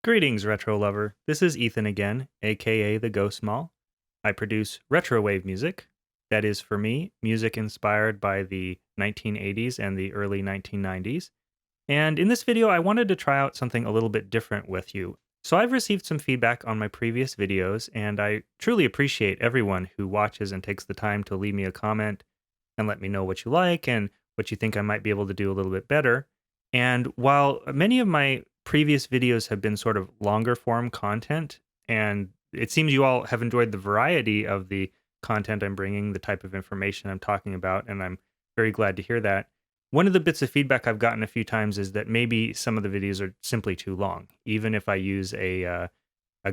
Greetings, retro lover. This is Ethan again, aka the Ghost Mall. I produce retrowave music. That is, for me, music inspired by the 1980s and the early 1990s. And in this video, I wanted to try out something a little bit different with you. So I've received some feedback on my previous videos, and I truly appreciate everyone who watches and takes the time to leave me a comment and let me know what you like and what you think I might be able to do a little bit better. And while many of my previous videos have been sort of longer form content, and it seems you all have enjoyed the variety of the content I'm bringing, the type of information I'm talking about, and I'm very glad to hear that. One of the bits of feedback I've gotten a few times is that maybe some of the videos are simply too long, even if I use a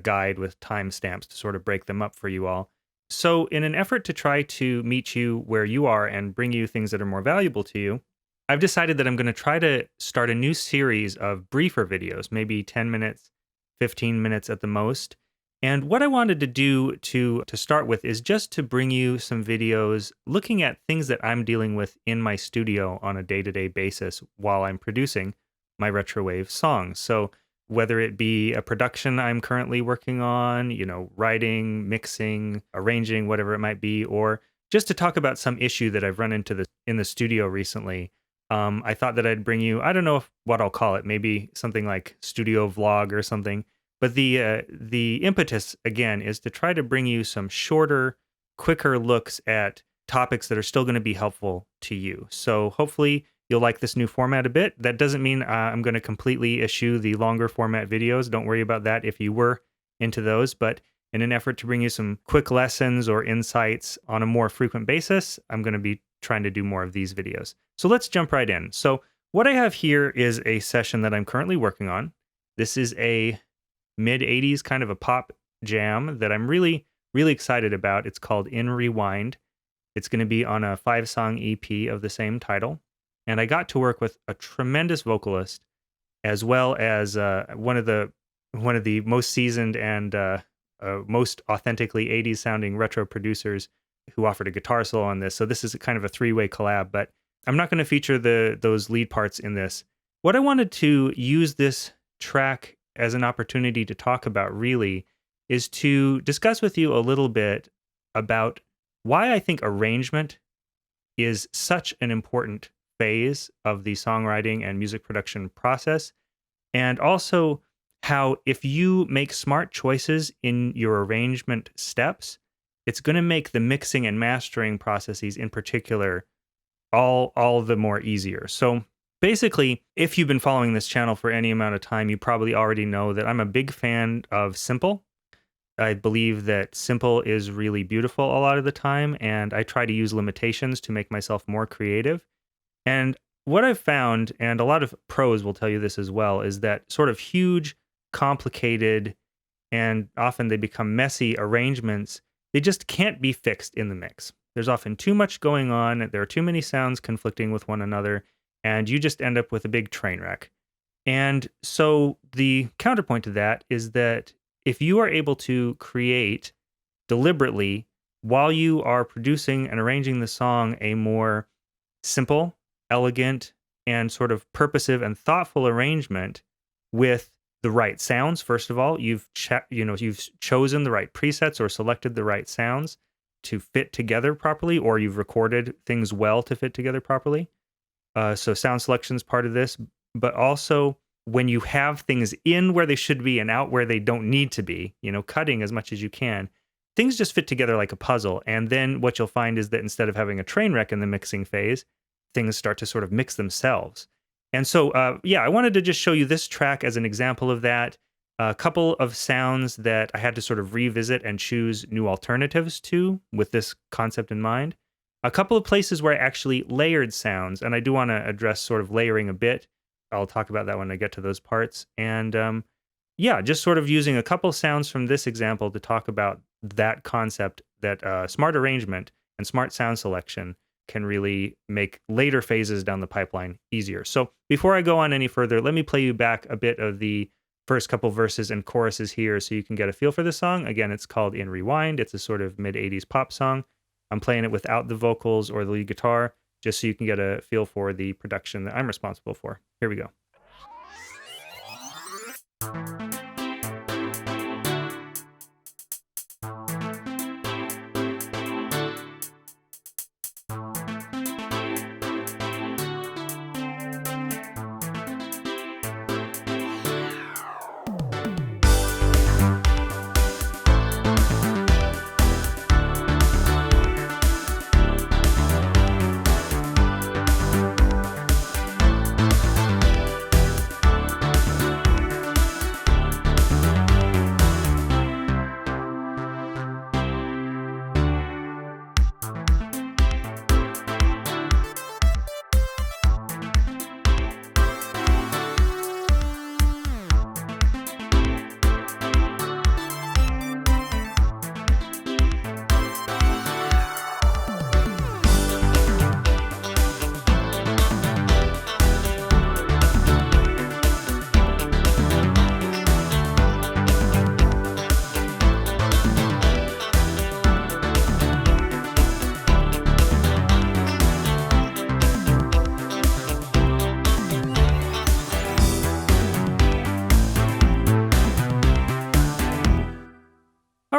guide with timestamps to sort of break them up for you all. So, in an effort to try to meet you where you are and bring you things that are more valuable to you, I've decided that I'm going to try to start a new series of briefer videos, maybe 10 minutes, 15 minutes at the most. And what I wanted to do to start with is just to bring you some videos looking at things that I'm dealing with in my studio on a day-to-day basis while I'm producing my retrowave songs. So whether it be a production I'm currently working on, writing, mixing, arranging, whatever it might be, or just to talk about some issue that I've run into in the studio recently. I thought that I'd bring you, I don't know what I'll call it, maybe something like studio vlog or something. But the impetus again is to try to bring you some shorter, quicker looks at topics that are still going to be helpful to you. So hopefully you'll like this new format a bit. That doesn't mean I'm going to completely issue the longer format videos. Don't worry about that if you were into those. But in an effort to bring you some quick lessons or insights on a more frequent basis, I'm going to be trying to do more of these videos. So let's jump right in. So what I have here is a session that I'm currently working on. This is a mid 80s kind of a pop jam that I'm really, really excited about. It's called In Rewind. It's going to be on a 5-song EP of the same title. And I got to work with a tremendous vocalist, as well as one of the most seasoned and most authentically 80s sounding retro producers who offered a guitar solo on this. So this is kind of a 3-way collab, but I'm not going to feature those lead parts in this. What I wanted to use this track as an opportunity to talk about really is to discuss with you a little bit about why I think arrangement is such an important phase of the songwriting and music production process, and also how if you make smart choices in your arrangement steps, it's going to make the mixing and mastering processes in particular all the more easier. So basically, if you've been following this channel for any amount of time, you probably already know that I'm a big fan of simple. I believe that simple is really beautiful a lot of the time, and I try to use limitations to make myself more creative. And what I've found, and a lot of pros will tell you this as well, is that sort of huge, complicated, and often they become messy arrangements, they just can't be fixed in the mix. There's often too much going on, there are too many sounds conflicting with one another, and you just end up with a big train wreck. And so the counterpoint to that is that if you are able to create deliberately while you are producing and arranging the song a more simple, elegant, and sort of purposive and thoughtful arrangement with the right sounds, first of all, you've chosen the right presets or selected the right sounds to fit together properly, or you've recorded things well to fit together properly. So sound selection is part of this, but also when you have things in where they should be and out where they don't need to be, cutting as much as you can, things just fit together like a puzzle. And then what you'll find is that instead of having a train wreck in the mixing phase, things start to sort of mix themselves. And so, I wanted to just show you this track as an example of that. A couple of sounds that I had to sort of revisit and choose new alternatives to with this concept in mind. A couple of places where I actually layered sounds, and I do want to address sort of layering a bit. I'll talk about that when I get to those parts. And just sort of using a couple sounds from this example to talk about that concept that smart arrangement and smart sound selection can really make later phases down the pipeline easier. So before I go on any further, let me play you back a bit of the first couple verses and choruses here so you can get a feel for the song. Again, it's called In Rewind. It's a sort of mid-80s pop song. I'm playing it without the vocals or the lead guitar, just so you can get a feel for the production that I'm responsible for. Here we go.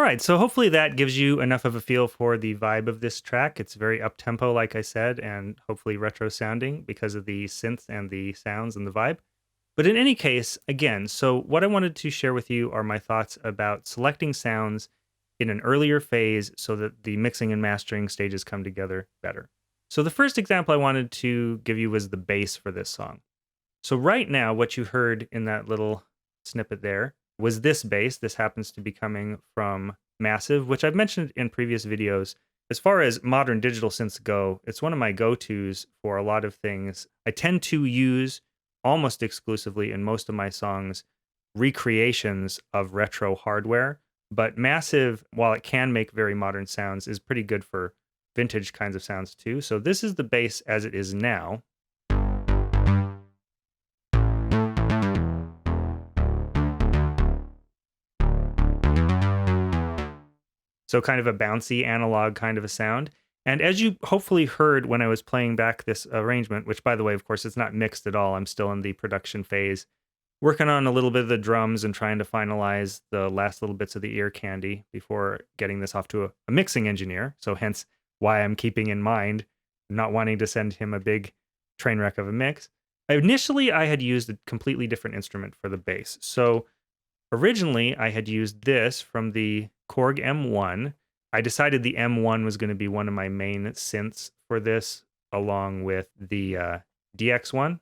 right, so hopefully that gives you enough of a feel for the vibe of this track. It's very up-tempo, like I said, and hopefully retro sounding because of the synths and the sounds and the vibe. But in any case, again, so what I wanted to share with you are my thoughts about selecting sounds in an earlier phase so that the mixing and mastering stages come together better. So the first example I wanted to give you was the bass for this song. So right now, what you heard in that little snippet there was this bass. This happens to be coming from Massive, which I've mentioned in previous videos. As far as modern digital synths go, it's one of my go-tos for a lot of things. I tend to use almost exclusively in most of my songs recreations of retro hardware, but Massive, while it can make very modern sounds, is pretty good for vintage kinds of sounds too. So this is the bass as it is now. So kind of a bouncy analog kind of a sound. And as you hopefully heard when I was playing back this arrangement, which by the way, of course, it's not mixed at all. I'm still in the production phase, working on a little bit of the drums and trying to finalize the last little bits of the ear candy before getting this off to a mixing engineer. So hence why I'm keeping in mind not wanting to send him a big train wreck of a mix. Initially, I had used a completely different instrument for the bass. So originally, I had used this from the Korg M1. I decided the M1 was going to be one of my main synths for this, along with the DX1,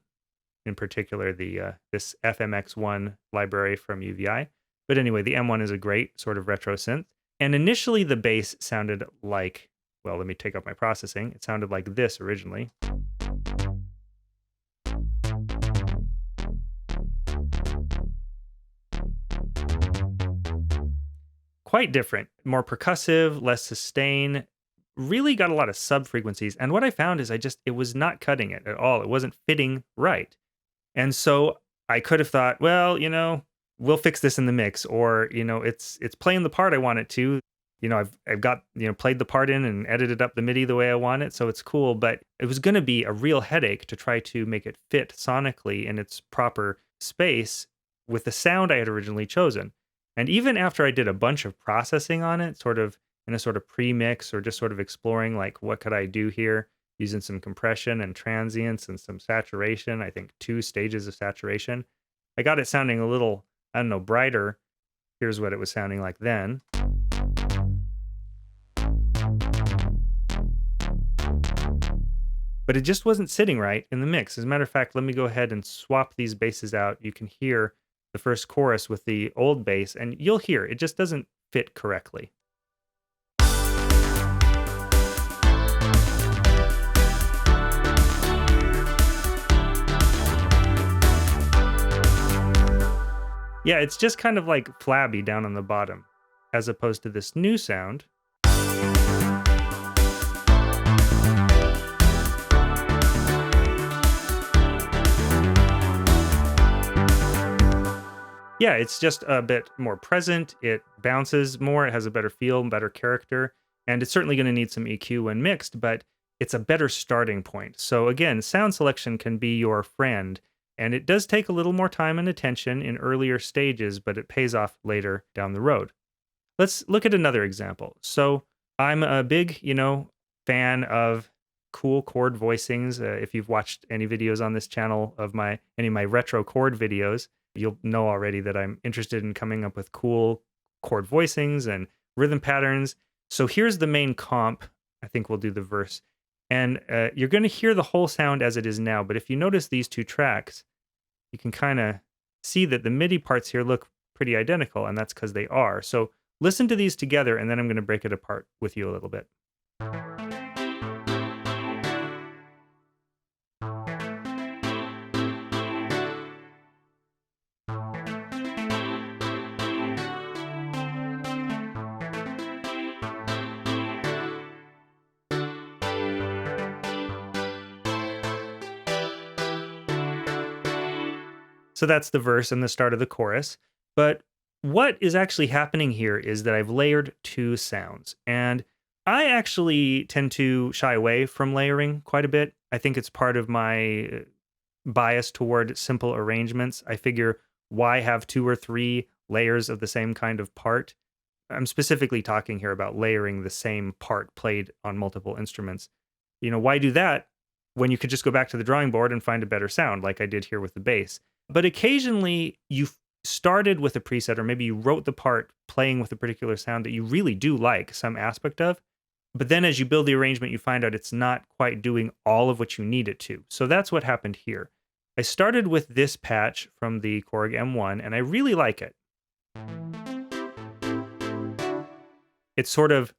in particular the this FMX1 library from UVI. But anyway, the M1 is a great sort of retro synth. And initially, the bass sounded like, well, let me take up my processing. It sounded like this originally. Quite different, more percussive, less sustain, really got a lot of sub frequencies. And what I found is it was not cutting it at all. It wasn't fitting right. And so I could have thought, well, we'll fix this in the mix, or, it's playing the part I want it to. I've got, played the part in and edited up the MIDI the way I want it, so it's cool, but it was going to be a real headache to try to make it fit sonically in its proper space with the sound I had originally chosen. And even after I did a bunch of processing on it, sort of in a sort of pre-mix or just sort of exploring like what could I do here, using some compression and transients and some saturation, I think 2 stages of saturation, I got it sounding a little, I don't know, brighter. Here's what it was sounding like then. But it just wasn't sitting right in the mix. As a matter of fact, let me go ahead and swap these basses out. You can hear the first chorus with the old bass, and you'll hear it just doesn't fit correctly. Yeah, it's just kind of like flabby down on the bottom, as opposed to this new sound. Yeah, it's just a bit more present. It bounces more. It has a better feel, better character. And it's certainly going to need some EQ when mixed, but it's a better starting point. So again, sound selection can be your friend. And it does take a little more time and attention in earlier stages, but it pays off later down the road. Let's look at another example. So I'm a big, fan of cool chord voicings. If you've watched any videos on this channel of any of my retro chord videos, you'll know already that I'm interested in coming up with cool chord voicings and rhythm patterns. So here's the main comp. I think we'll do the verse. And you're going to hear the whole sound as it is now. But if you notice these 2 tracks, you can kind of see that the MIDI parts here look pretty identical, and that's because they are. So listen to these together, and then I'm going to break it apart with you a little bit. So that's the verse and the start of the chorus. But what is actually happening here is that I've layered 2 sounds. And I actually tend to shy away from layering quite a bit. I think it's part of my bias toward simple arrangements. I figure why have 2 or 3 layers of the same kind of part? I'm specifically talking here about layering the same part played on multiple instruments. Why do that when you could just go back to the drawing board and find a better sound like I did here with the bass? But occasionally you started with a preset, or maybe you wrote the part playing with a particular sound that you really do like some aspect of. But then as you build the arrangement, you find out it's not quite doing all of what you need it to. So that's what happened here. I started with this patch from the Korg M1, and I really like it. It's sort of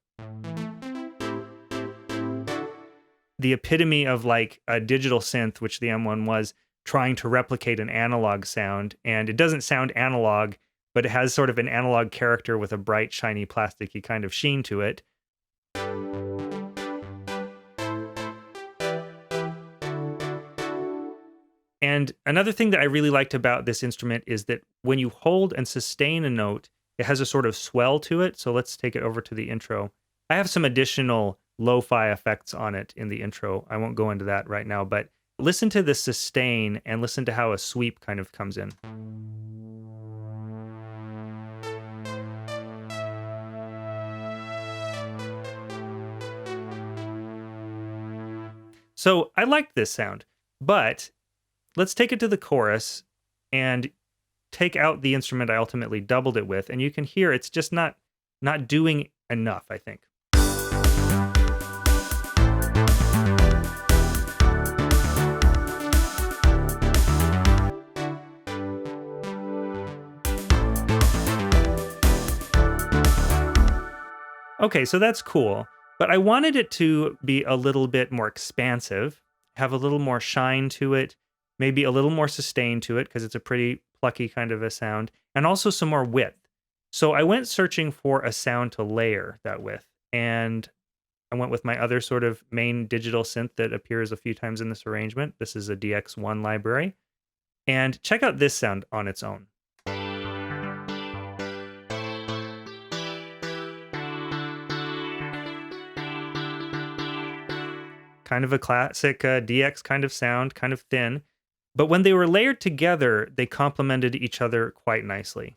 the epitome of like a digital synth, which the M1 was, trying to replicate an analog sound. And it doesn't sound analog, but it has sort of an analog character with a bright, shiny, plasticky kind of sheen to it. And another thing that I really liked about this instrument is that when you hold and sustain a note, it has a sort of swell to it. So let's take it over to the intro. I have some additional lo-fi effects on it in the intro. I won't go into that right now, but listen to the sustain and listen to how a sweep kind of comes in. So I liked this sound, but let's take it to the chorus and take out the instrument I ultimately doubled it with, and you can hear it's just not doing enough, I think. Okay, so that's cool, but I wanted it to be a little bit more expansive, have a little more shine to it, maybe a little more sustain to it, because it's a pretty plucky kind of a sound, and also some more width. So I went searching for a sound to layer that with, and I went with my other sort of main digital synth that appears a few times in this arrangement. This is a DX1 library. And check out this sound on its own. Kind of a classic DX kind of sound, kind of thin. But when they were layered together, they complemented each other quite nicely.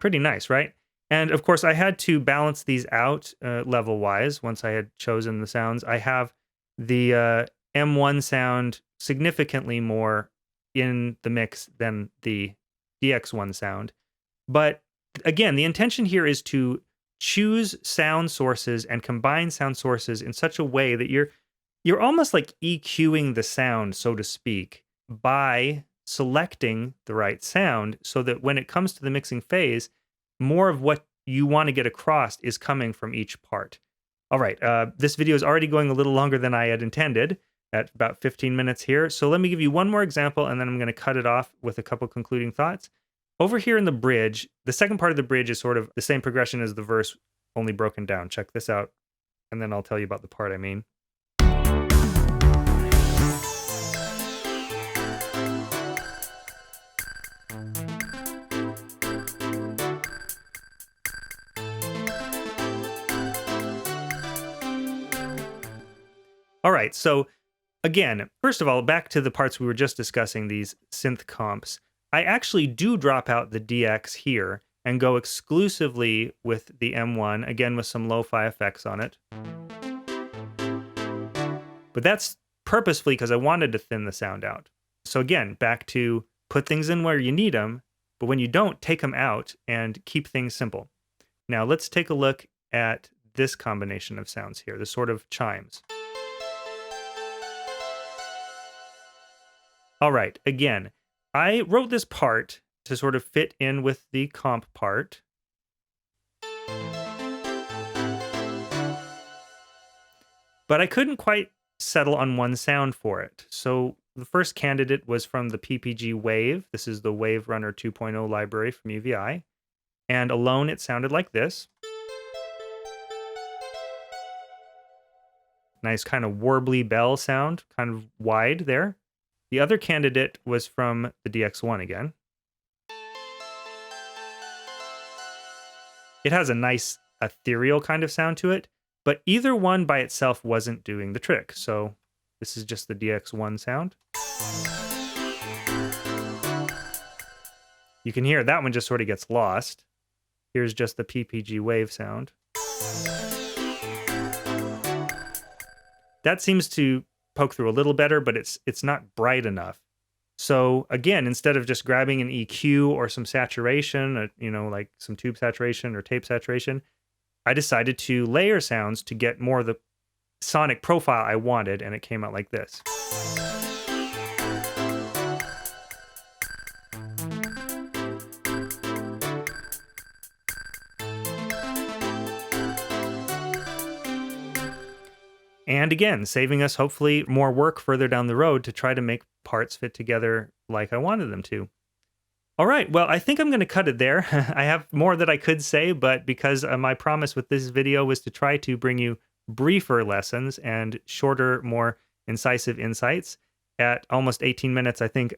Pretty nice, right? And of course, I had to balance these out level-wise once I had chosen the sounds. I have the M1 sound significantly more in the mix than the DX1 sound. But again, the intention here is to choose sound sources and combine sound sources in such a way that you're almost like EQing the sound, so to speak, by selecting the right sound so that when it comes to the mixing phase, more of what you want to get across is coming from each part. All right, this video is already going a little longer than I had intended at about 15 minutes here. So let me give you one more example, and then I'm going to cut it off with a couple concluding thoughts. Over here in the bridge, the second part of the bridge is sort of the same progression as the verse, only broken down. Check this out, and then I'll tell you about the part I mean. All right, so again, first of all, back to the parts we were just discussing, these synth comps. I actually do drop out the DX here and go exclusively with the M1, again with some lo-fi effects on it. But that's purposefully because I wanted to thin the sound out. So again, back to put things in where you need them, but when you don't, take them out and keep things simple. Now let's take a look at this combination of sounds here, the sort of chimes. All right, again, I wrote this part to sort of fit in with the comp part. But I couldn't quite settle on one sound for it. So the first candidate was from the PPG Wave. This is the Wave Runner 2.0 library from UVI. And alone it sounded like this. Nice kind of warbly bell sound, kind of wide there. The other candidate was from the DX1 again. It has a nice ethereal kind of sound to it, but either one by itself wasn't doing the trick. So This is just the DX1 sound. You can hear that one just sort of gets lost. Here's just the PPG wave sound. That seems to poke through a little better, but it's not bright enough. So again, instead of just grabbing an EQ or some saturation, like some tube saturation or tape saturation, I decided to layer sounds to get more of the sonic profile I wanted, and it came out like this. And again, saving us hopefully more work further down the road to try to make parts fit together like I wanted them to. All right, well, I think I'm going to cut it there. I have more that I could say, but because my promise with this video was to try to bring you briefer lessons and shorter, more incisive insights, at almost 18 minutes, I think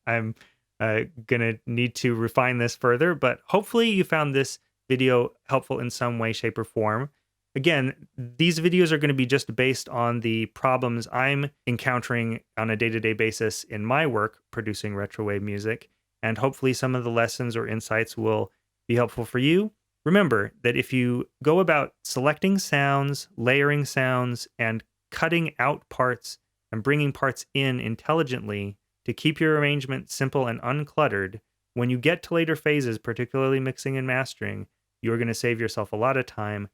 I'm going to need to refine this further, but hopefully you found this video helpful in some way, shape, or form. Again, these videos are going to be just based on the problems I'm encountering on a day-to-day basis in my work producing retrowave music, and hopefully some of the lessons or insights will be helpful for you. Remember that if you go about selecting sounds, layering sounds, and cutting out parts and bringing parts in intelligently to keep your arrangement simple and uncluttered, when you get to later phases, particularly mixing and mastering, you're going to save yourself a lot of time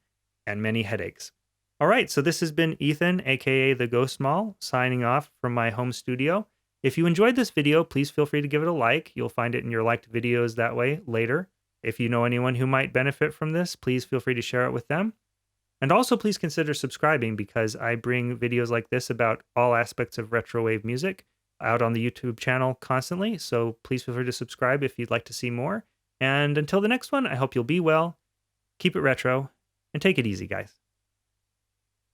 and many headaches. All right, so this has been Ethan, aka the Ghost Mall, signing off from my home studio. If you enjoyed this video, please feel free to give it a like. You'll find it in your liked videos that way later. If you know anyone who might benefit from this, please feel free to share it with them. And also please consider subscribing, because I bring videos like this about all aspects of retrowave music out on the YouTube channel constantly. So please feel free to subscribe if you'd like to see more. And until the next one, I hope you'll be well, keep it retro, and take it easy, guys.